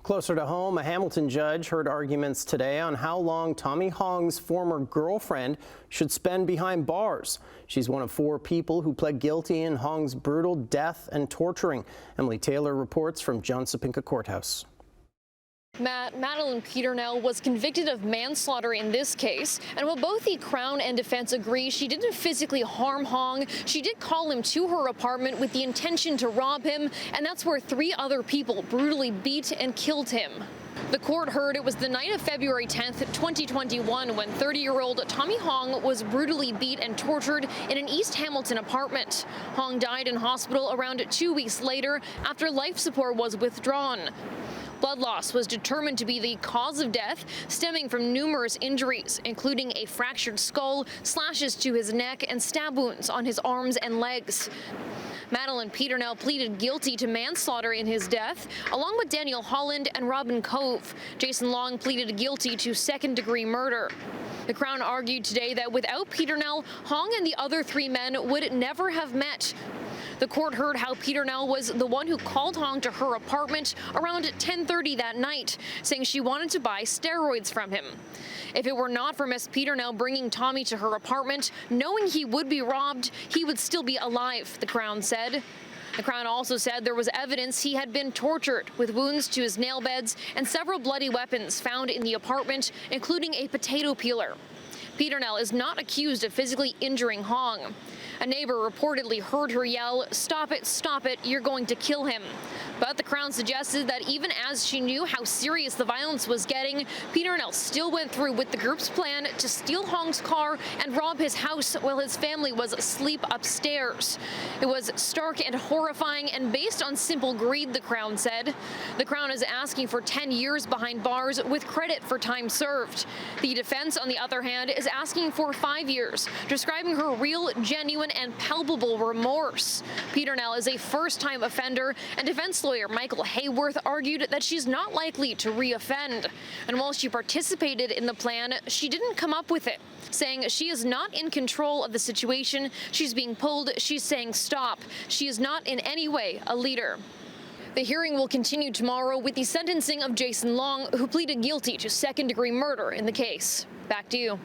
Closer to home, a Hamilton judge heard arguments today on how long Tommy Hoang's former girlfriend should spend behind bars. She's one of 4 people who pled guilty in Hoang's brutal death and torturing. Emily Taylor reports from John Sapinka Courthouse. Madeline Peternel was convicted of manslaughter in this case, and while both the Crown and defense agree she didn't physically harm Hoang, she did call him to her apartment with the intention to rob him, and that's where 3 other people brutally beat and killed him. The court heard it was the night of February 10th, 2021, when 30-year-old Tommy Hoang was brutally beat and tortured in an East Hamilton apartment. Hoang died in hospital around 2 weeks later after life support was withdrawn. Blood loss was determined to be the cause of death, stemming from numerous injuries, including a fractured skull, slashes to his neck, and stab wounds on his arms and legs. Madeline Peternel pleaded guilty to manslaughter in his death, along with Daniel Holland and Robin Cove. Jason Long pleaded guilty to second-degree murder. The Crown argued today that without Peternel, Hoang and the other 3 men would never have met. The court heard how Peternel was the one who called Hoang to her apartment around 10:30 that night, saying she wanted to buy steroids from him. If it were not for Miss Peternel bringing Tommy to her apartment, knowing he would be robbed, he would still be alive, the Crown said. The Crown also said there was evidence he had been tortured, with wounds to his nail beds and several bloody weapons found in the apartment, including a potato peeler. Peternel is not accused of physically injuring Hoang. A neighbor reportedly heard her yell, "Stop it, you're going to kill him." But the Crown suggested that even as she knew how serious the violence was getting, Peternel still went through with the group's plan to steal Hoang's car and rob his house while his family was asleep upstairs. It was stark and horrifying and based on simple greed, the Crown said. The Crown is asking for 10 years behind bars with credit for time served. The defense, on the other hand, is asking for 5 years, describing her real, genuine, and palpable remorse. Peternel is a first-time offender, and defense lawyer Michael Hayworth argued that she's not likely to re-offend. And while she participated in the plan, she didn't come up with it, saying she is not in control of the situation. She's being pulled. She's saying stop. She is not in any way a leader. The hearing will continue tomorrow with the sentencing of Jason Long, who pleaded guilty to second-degree murder in the case. Back to you.